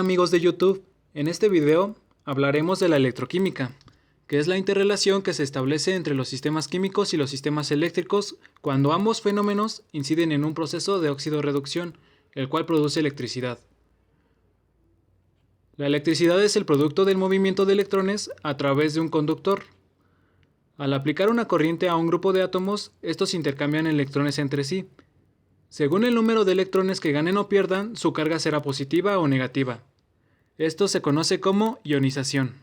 amigos de YouTube, en este video hablaremos de la electroquímica, que es la interrelación que se establece entre los sistemas químicos y los sistemas eléctricos cuando ambos fenómenos inciden en un proceso de óxido-reducción, el cual produce electricidad. La electricidad es el producto del movimiento de electrones a través de un conductor. Al aplicar una corriente a un grupo de átomos, estos intercambian electrones entre sí. Según el número de electrones que ganen o pierdan, su carga será positiva o negativa. Esto se conoce como ionización.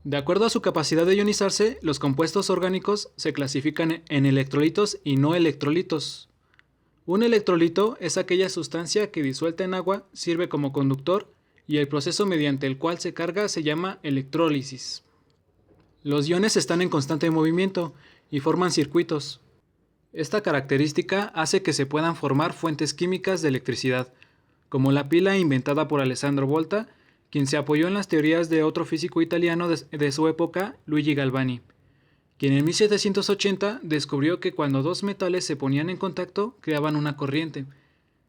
De acuerdo a su capacidad de ionizarse, los compuestos orgánicos se clasifican en electrolitos y no electrolitos. Un electrolito es aquella sustancia que disuelta en agua sirve como conductor y el proceso mediante el cual se carga se llama electrólisis. Los iones están en constante movimiento y forman circuitos. Esta característica hace que se puedan formar fuentes químicas de electricidad, como la pila inventada por Alessandro Volta, quien se apoyó en las teorías de otro físico italiano de su época, Luigi Galvani, quien en 1780 descubrió que cuando dos metales se ponían en contacto, creaban una corriente.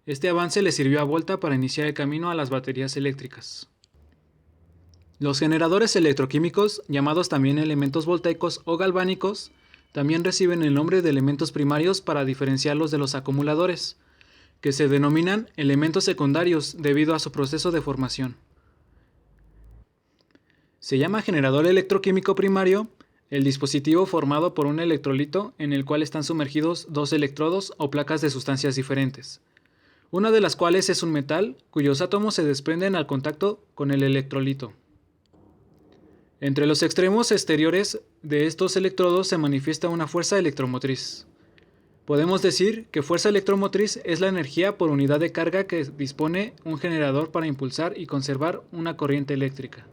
Este avance le sirvió a Volta para iniciar el camino a las baterías eléctricas. Los generadores electroquímicos, llamados también elementos voltaicos o galvánicos, también reciben el nombre de elementos primarios para diferenciarlos de los acumuladores, que se denominan elementos secundarios debido a su proceso de formación. Se llama generador electroquímico primario el dispositivo formado por un electrolito en el cual están sumergidos dos electrodos o placas de sustancias diferentes, una de las cuales es un metal cuyos átomos se desprenden al contacto con el electrolito. Entre los extremos exteriores de estos electrodos se manifiesta una fuerza electromotriz. Podemos decir que fuerza electromotriz es la energía por unidad de carga que dispone un generador para impulsar y conservar una corriente eléctrica.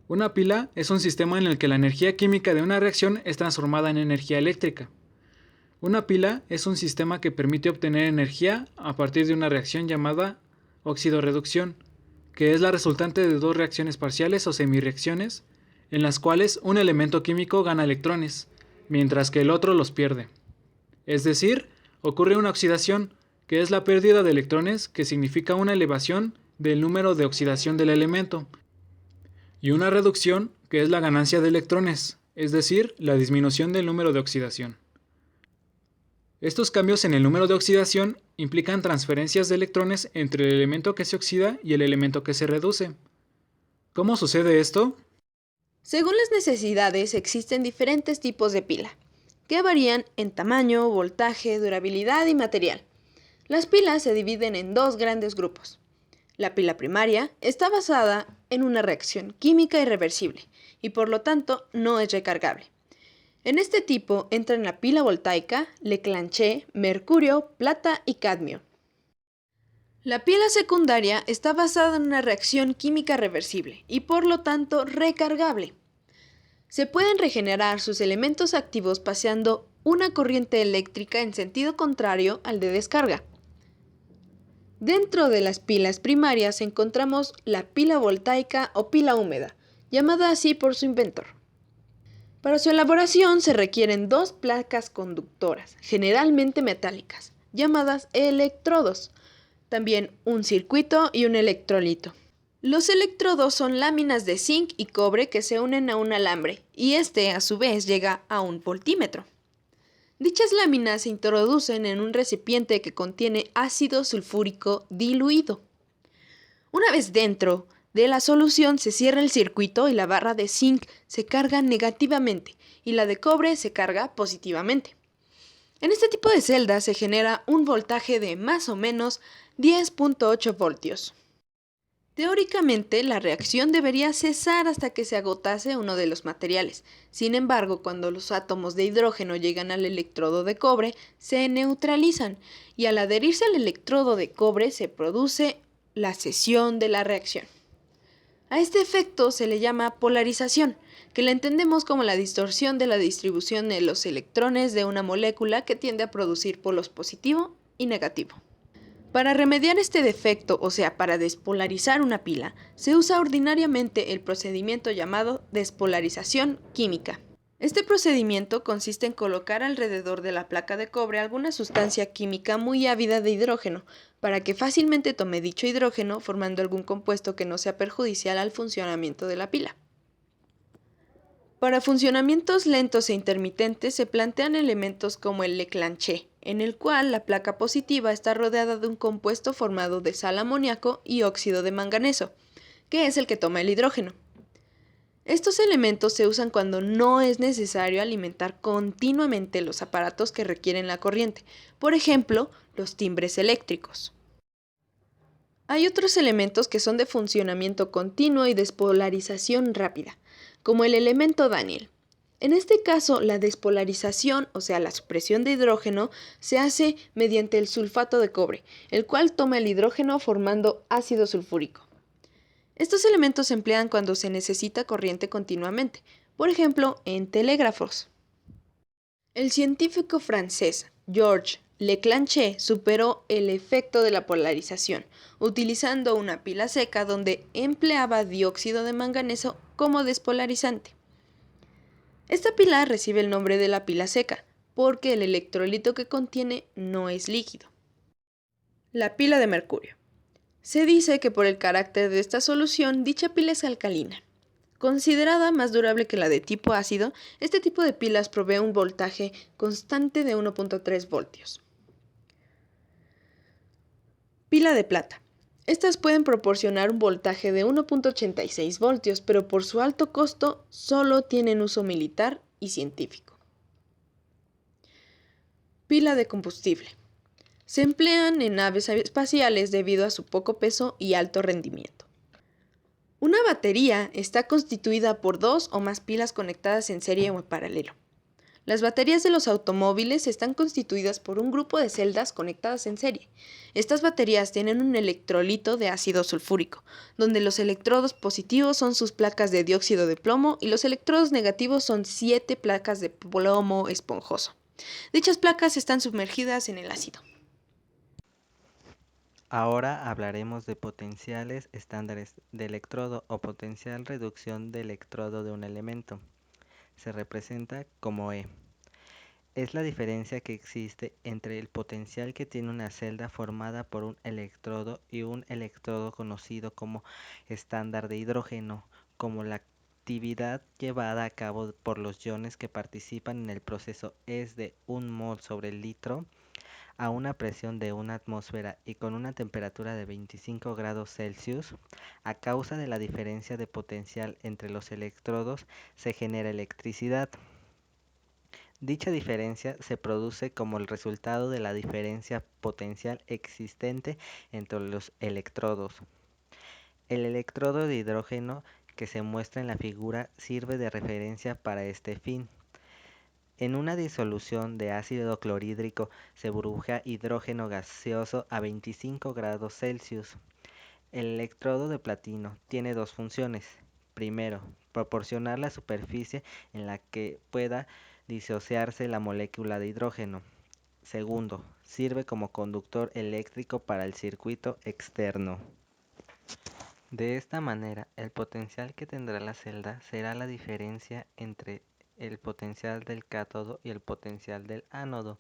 Una pila es un sistema en el que la energía química de una reacción es transformada en energía eléctrica. Una pila es un sistema que permite obtener energía a partir de una reacción llamada óxido-reducción, que es la resultante de dos reacciones parciales o semirreacciones, en las cuales un elemento químico gana electrones, mientras que el otro los pierde. Es decir, ocurre una oxidación, que es la pérdida de electrones, que significa una elevación del número de oxidación del elemento, y una reducción, que es la ganancia de electrones, es decir, la disminución del número de oxidación. Estos cambios en el número de oxidación implican transferencias de electrones entre el elemento que se oxida y el elemento que se reduce. ¿Cómo sucede esto? Según las necesidades, existen diferentes tipos de pila, que varían en tamaño, voltaje, durabilidad y material. Las pilas se dividen en dos grandes grupos. La pila primaria está basada en una reacción química irreversible y por lo tanto no es recargable. En este tipo entran la pila voltaica, Leclanché, mercurio, plata y cadmio. La pila secundaria está basada en una reacción química reversible y por lo tanto recargable. Se pueden regenerar sus elementos activos paseando una corriente eléctrica en sentido contrario al de descarga. Dentro de las pilas primarias encontramos la pila voltaica o pila húmeda, llamada así por su inventor. Para su elaboración se requieren dos placas conductoras, generalmente metálicas, llamadas electrodos, también un circuito y un electrolito. Los electrodos son láminas de zinc y cobre que se unen a un alambre y este a su vez llega a un voltímetro. Dichas láminas se introducen en un recipiente que contiene ácido sulfúrico diluido. Una vez dentro de la solución se cierra el circuito y la barra de zinc se carga negativamente y la de cobre se carga positivamente. En este tipo de celdas se genera un voltaje de más o menos 10.8 voltios. Teóricamente, la reacción debería cesar hasta que se agotase uno de los materiales. Sin embargo, cuando los átomos de hidrógeno llegan al electrodo de cobre, se neutralizan y al adherirse al electrodo de cobre se produce la cesión de la reacción. A este efecto se le llama polarización, que la entendemos como la distorsión de la distribución de los electrones de una molécula que tiende a producir polos positivo y negativo. Para remediar este defecto, o sea, para despolarizar una pila, se usa ordinariamente el procedimiento llamado despolarización química. Este procedimiento consiste en colocar alrededor de la placa de cobre alguna sustancia química muy ávida de hidrógeno, para que fácilmente tome dicho hidrógeno formando algún compuesto que no sea perjudicial al funcionamiento de la pila. Para funcionamientos lentos e intermitentes se plantean elementos como el Leclanché, en el cual la placa positiva está rodeada de un compuesto formado de sal amoníaco y óxido de manganeso, que es el que toma el hidrógeno. Estos elementos se usan cuando no es necesario alimentar continuamente los aparatos que requieren la corriente, por ejemplo, los timbres eléctricos. Hay otros elementos que son de funcionamiento continuo y despolarización rápida, como el elemento Daniel. En este caso, la despolarización, o sea, la supresión de hidrógeno, se hace mediante el sulfato de cobre, el cual toma el hidrógeno formando ácido sulfúrico. Estos elementos se emplean cuando se necesita corriente continuamente, por ejemplo, en telégrafos. El científico francés Georges Leclanché superó el efecto de la polarización, utilizando una pila seca donde empleaba dióxido de manganeso como despolarizante. Esta pila recibe el nombre de la pila seca, porque el electrolito que contiene no es líquido. La pila de mercurio. Se dice que por el carácter de esta solución, dicha pila es alcalina. Considerada más durable que la de tipo ácido, este tipo de pilas provee un voltaje constante de 1.3 voltios. Pila de plata. Estas pueden proporcionar un voltaje de 1.86 voltios, pero por su alto costo solo tienen uso militar y científico. Pila de combustible. Se emplean en naves espaciales debido a su poco peso y alto rendimiento. Una batería está constituida por dos o más pilas conectadas en serie o en paralelo. Las baterías de los automóviles están constituidas por un grupo de celdas conectadas en serie. Estas baterías tienen un electrolito de ácido sulfúrico, donde los electrodos positivos son sus placas de dióxido de plomo y los electrodos negativos son 7 placas de plomo esponjoso. Dichas placas están sumergidas en el ácido. Ahora hablaremos de potenciales estándares de electrodo o potencial reducción de electrodo de un elemento. Se representa como E. Es la diferencia que existe entre el potencial que tiene una celda formada por un electrodo y un electrodo conocido como estándar de hidrógeno, como la actividad llevada a cabo por los iones que participan en el proceso es de 1 mol sobre el litro a una presión de una atmósfera y con una temperatura de 25 grados Celsius. A causa de la diferencia de potencial entre los electrodos se genera electricidad. Dicha diferencia se produce como el resultado de la diferencia potencial existente entre los electrodos. El electrodo de hidrógeno que se muestra en la figura sirve de referencia para este fin. En una disolución de ácido clorhídrico se burbuja hidrógeno gaseoso a 25 grados Celsius. El electrodo de platino tiene dos funciones. Primero, proporcionar la superficie en la que pueda disociarse la molécula de hidrógeno. Segundo, sirve como conductor eléctrico para el circuito externo. De esta manera, el potencial que tendrá la celda será la diferencia entre el potencial del cátodo y el potencial del ánodo,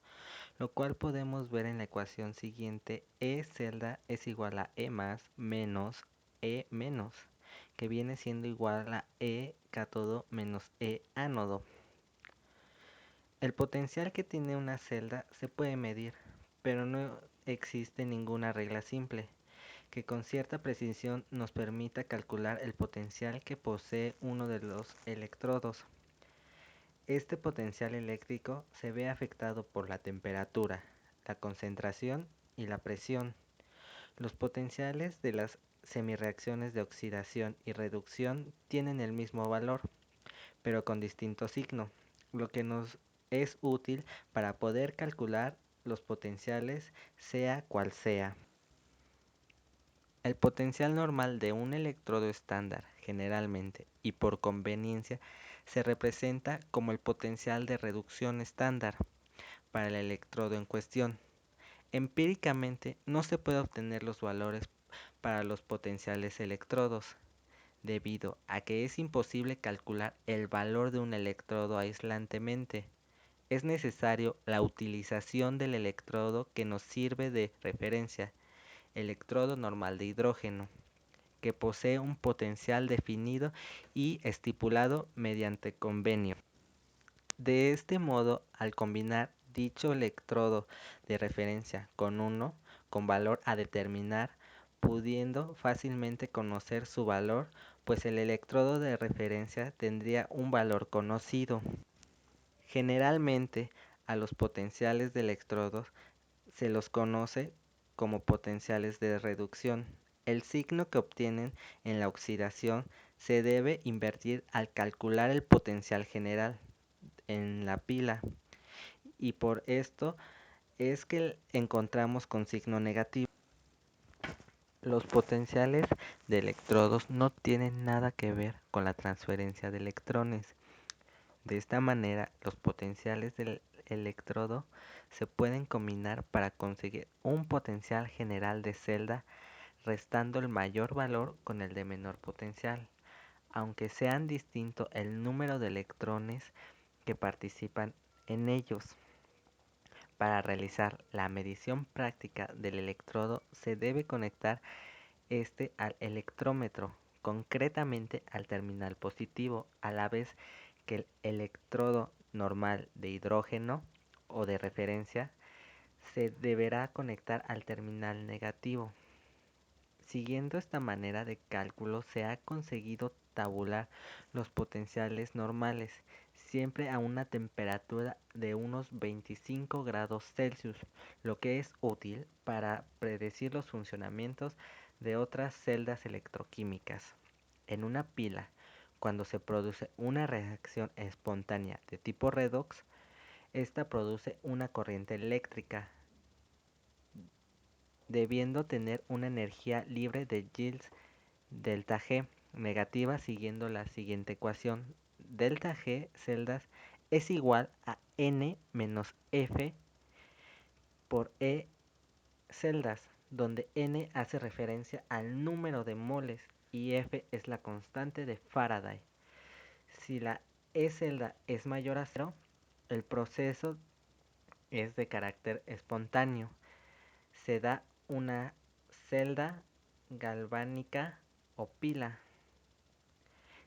lo cual podemos ver en la ecuación siguiente: E celda es igual a E más menos E menos, que viene siendo igual a E cátodo menos E ánodo. El potencial que tiene una celda se puede medir, pero no existe ninguna regla simple que con cierta precisión nos permita calcular el potencial que posee uno de los electrodos. Este potencial eléctrico se ve afectado por la temperatura, la concentración y la presión. Los potenciales de las semirreacciones de oxidación y reducción tienen el mismo valor, pero con distinto signo, lo que nos es útil para poder calcular los potenciales sea cual sea. El potencial normal de un electrodo estándar, generalmente y por conveniencia, se representa como el potencial de reducción estándar para el electrodo en cuestión. Empíricamente no se puede obtener los valores para los potenciales electrodos. debido a que es imposible calcular el valor de un electrodo aislantemente. Es necesario la utilización del electrodo que nos sirve de referencia, electrodo normal de hidrógeno, que posee un potencial definido y estipulado mediante convenio. De este modo, al combinar dicho electrodo de referencia con uno con valor a determinar, pudiendo fácilmente conocer su valor, pues el electrodo de referencia tendría un valor conocido. Generalmente, a los potenciales de electrodos se los conoce como potenciales de reducción. El signo que obtienen en la oxidación se debe invertir al calcular el potencial general en la pila, y por esto es que encontramos con signo negativo. Los potenciales de electrodos no tienen nada que ver con la transferencia de electrones. De esta manera, los potenciales del electrodo se pueden combinar para conseguir un potencial general de celda, restando el mayor valor con el de menor potencial, aunque sean distinto el número de electrones que participan en ellos. Para realizar la medición práctica del electrodo se debe conectar este al electrómetro, concretamente al terminal positivo, a la vez que el electrodo normal de hidrógeno o de referencia se deberá conectar al terminal negativo. Siguiendo esta manera de cálculo se ha conseguido tabular los potenciales normales, siempre a una temperatura de unos 25 grados Celsius, lo que es útil para predecir los funcionamientos de otras celdas electroquímicas. En una pila, cuando se produce una reacción espontánea de tipo redox, esta produce una corriente eléctrica, debiendo tener una energía libre de Gibbs delta G negativa siguiendo la siguiente ecuación. Delta G celdas es igual a N menos F por E celdas, donde N hace referencia al número de moles y F es la constante de Faraday. Si la E celda es mayor a 0, el proceso es de carácter espontáneo. Se da una celda galvánica o pila.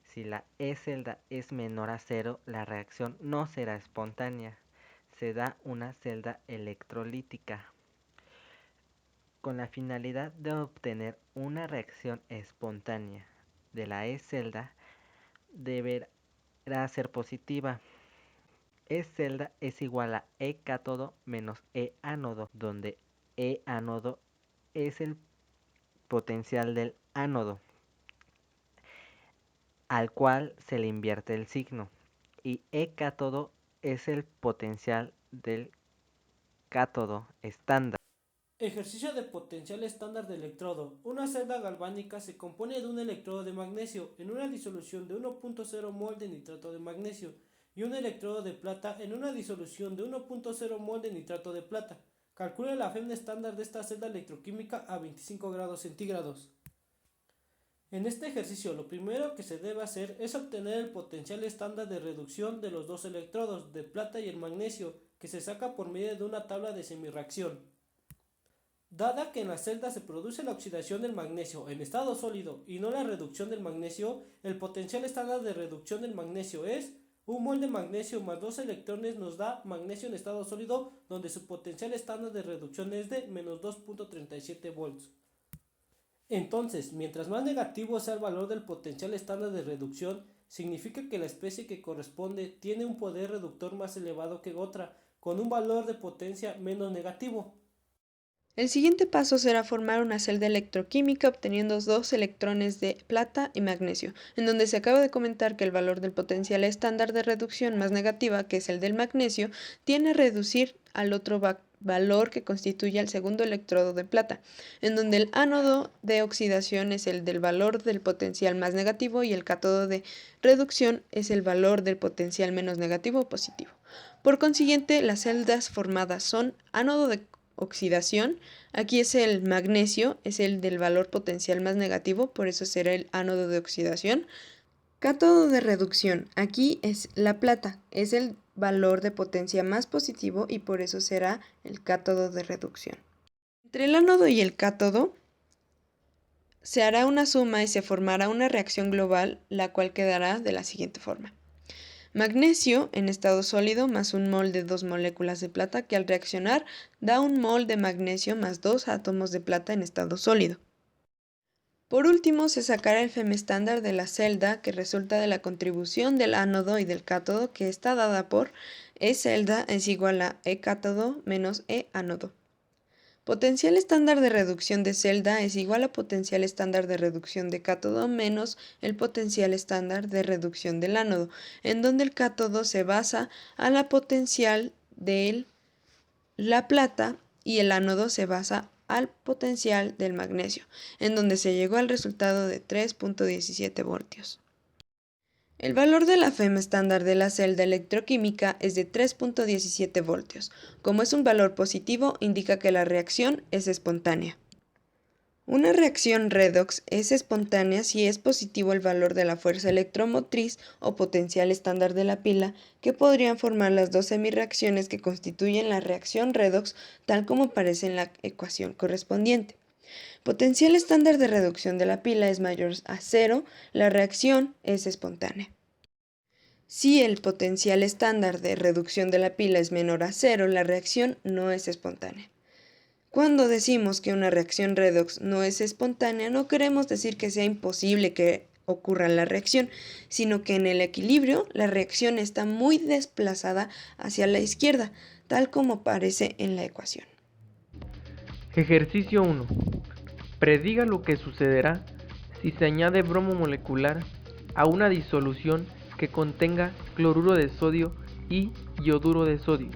Si la E celda es menor a 0, la reacción no será espontánea. Se da una celda electrolítica. Con la finalidad de obtener una reacción espontánea de la E celda, deberá ser positiva. E celda es igual a E cátodo menos E ánodo, donde E ánodo es el potencial del ánodo, al cual se le invierte el signo, y E cátodo es el potencial del cátodo estándar. Ejercicio de potencial estándar de electrodo. Una celda galvánica se compone de un electrodo de magnesio en una disolución de 1.0 mol de nitrato de magnesio y un electrodo de plata en una disolución de 1.0 mol de nitrato de plata. Calcule la FEM estándar de esta celda electroquímica a 25 grados centígrados. En este ejercicio lo primero que se debe hacer es obtener el potencial estándar de reducción de los dos electrodos, de plata y el magnesio, que se saca por medio de una tabla de semirreacción. Dada que en la celda se produce la oxidación del magnesio en estado sólido y no la reducción del magnesio, el potencial estándar de reducción del magnesio es 1 mol de magnesio más 2 electrones nos da magnesio en estado sólido, donde su potencial estándar de reducción es de menos 2.37 volts. Entonces, mientras más negativo sea el valor del potencial estándar de reducción, significa que la especie que corresponde tiene un poder reductor más elevado que otra, con un valor de potencia menos negativo. El siguiente paso será formar una celda electroquímica obteniendo dos electrones de plata y magnesio, en donde se acaba de comentar que el valor del potencial estándar de reducción más negativa, que es el del magnesio, tiende a reducir al otro valor que constituye el segundo electrodo de plata, en donde el ánodo de oxidación es el del valor del potencial más negativo y el cátodo de reducción es el valor del potencial menos negativo o positivo. Por consiguiente, las celdas formadas son ánodo de oxidación. Aquí es el magnesio, es el del valor potencial más negativo, por eso será el ánodo de oxidación. Cátodo de reducción, aquí es la plata, es el valor de potencia más positivo y por eso será el cátodo de reducción. Entre el ánodo y el cátodo se hará una suma y se formará una reacción global, la cual quedará de la siguiente forma. Magnesio en estado sólido más un mol de 2 moléculas de plata que al reaccionar da un mol de magnesio más 2 átomos de plata en estado sólido. Por último, se sacará el FEM estándar de la celda que resulta de la contribución del ánodo y del cátodo, que está dada por E celda es igual a E cátodo menos E ánodo. Potencial estándar de reducción de celda es igual a potencial estándar de reducción de cátodo menos el potencial estándar de reducción del ánodo, en donde el cátodo se basa a la potencial de la plata y el ánodo se basa al potencial del magnesio, en donde se llegó al resultado de 3.17 voltios. El valor de la FEM estándar de la celda electroquímica es de 3.17 voltios. Como es un valor positivo, indica que la reacción es espontánea. Una reacción redox es espontánea si es positivo el valor de la fuerza electromotriz o potencial estándar de la pila, que podrían formar las dos semirreacciones que constituyen la reacción redox, tal como aparece en la ecuación correspondiente. Potencial estándar de reducción de la pila es mayor a 0, la reacción es espontánea. Si el potencial estándar de reducción de la pila es menor a 0, la reacción no es espontánea. Cuando decimos que una reacción redox no es espontánea, no queremos decir que sea imposible que ocurra la reacción, sino que en el equilibrio la reacción está muy desplazada hacia la izquierda, tal como aparece en la ecuación. Ejercicio 1. Prediga lo que sucederá si se añade bromo molecular a una disolución que contenga cloruro de sodio y yoduro de sodio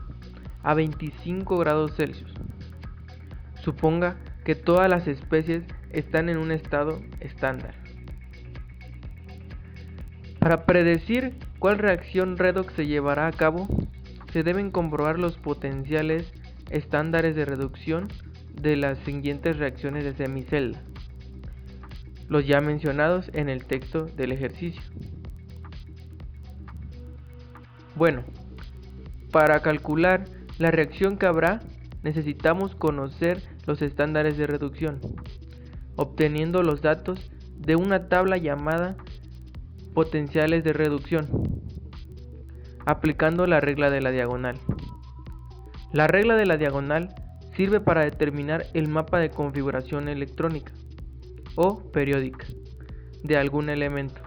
a 25 grados Celsius. Suponga que todas las especies están en un estado estándar. Para predecir cuál reacción redox se llevará a cabo, se deben comprobar los potenciales estándares de reducción de las siguientes reacciones de semicelda, los ya mencionados en el texto del ejercicio. Bueno, para calcular la reacción que habrá, necesitamos conocer los estándares de reducción, obteniendo los datos de una tabla llamada potenciales de reducción, aplicando la regla de la diagonal. La regla de la diagonal sirve para determinar el mapa de configuración electrónica o periódica de algún elemento,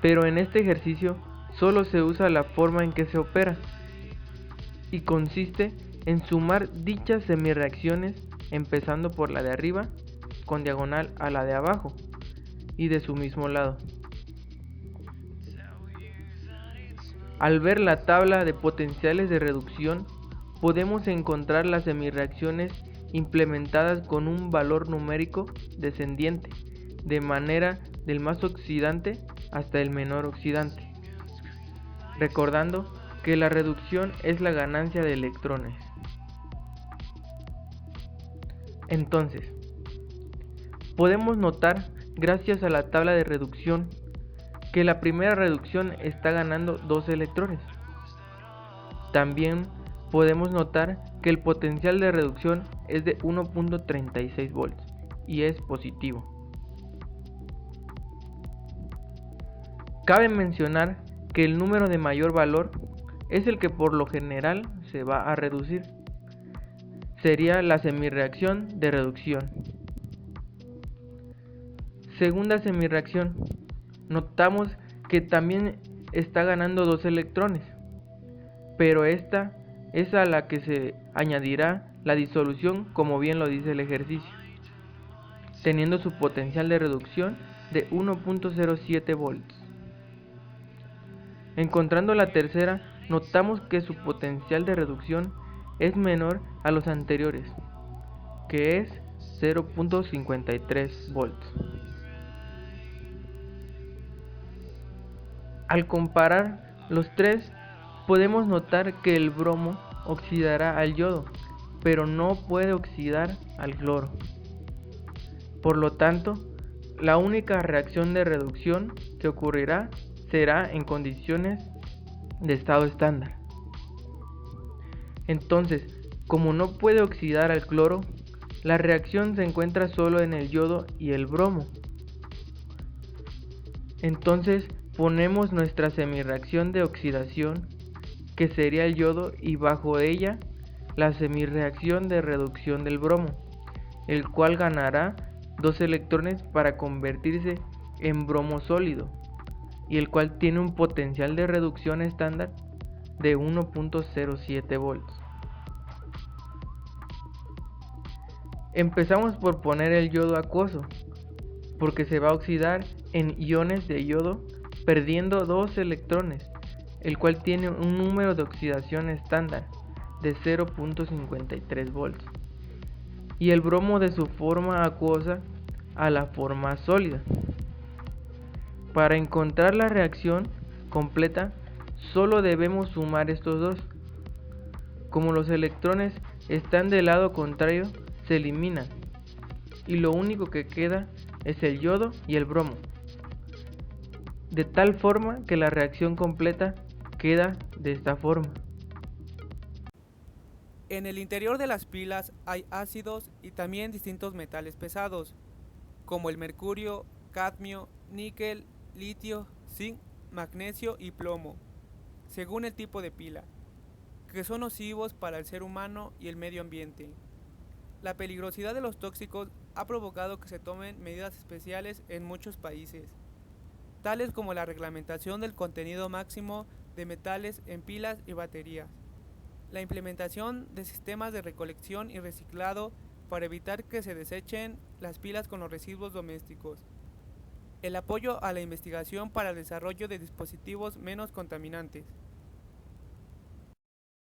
pero en este ejercicio solo se usa la forma en que se opera y consiste en sumar dichas semirreacciones empezando por la de arriba con diagonal a la de abajo y de su mismo lado. Al ver la tabla de potenciales de reducción, podemos encontrar las semirreacciones implementadas con un valor numérico descendiente, de manera del más oxidante hasta el menor oxidante, recordando que la reducción es la ganancia de electrones. Entonces, podemos notar, gracias a la tabla de reducción, que la primera reducción está ganando 2 electrones. También podemos notar que el potencial de reducción es de 1.36 volts y es positivo. Cabe mencionar que el número de mayor valor es el que por lo general se va a reducir. Sería la semirreacción de reducción. Segunda semirreacción. Notamos que también está ganando 2 electrones, pero esta es a la que se añadirá la disolución, como bien lo dice el ejercicio, teniendo su potencial de reducción de 1.07 volts. Encontrando la tercera, notamos que su potencial de reducción es menor a los anteriores, que es 0.53 volts. Al comparar los tres, podemos notar que el bromo oxidará al yodo pero no puede oxidar al cloro. Por lo tanto, la única reacción de reducción que ocurrirá será en condiciones de estado estándar. Entonces, como no puede oxidar al cloro, la reacción se encuentra solo en el yodo y el bromo. Entonces, ponemos nuestra semirreacción de oxidación, que sería el yodo, y bajo ella la semirreacción de reducción del bromo, el cual ganará 2 electrones para convertirse en bromo sólido, y el cual tiene un potencial de reducción estándar de 1.07 volts. Empezamos por poner el yodo acuoso, porque se va a oxidar en iones de yodo perdiendo 2 electrones, el cual tiene un número de oxidación estándar de 0.53 volts, y el bromo de su forma acuosa a la forma sólida. Para encontrar la reacción completa, solo debemos sumar estos dos. Como los electrones están del lado contrario, se eliminan, y lo único que queda es el yodo y el bromo, de tal forma que la reacción completa queda de esta forma. En el interior de las pilas hay ácidos y también distintos metales pesados, como el mercurio, cadmio, níquel, litio, zinc, magnesio y plomo, según el tipo de pila, que son nocivos para el ser humano y el medio ambiente. La peligrosidad de los tóxicos ha provocado que se tomen medidas especiales en muchos países, tales como la reglamentación del contenido máximo de metales en pilas y baterías, la implementación de sistemas de recolección y reciclado para evitar que se desechen las pilas con los residuos domésticos, el apoyo a la investigación para el desarrollo de dispositivos menos contaminantes,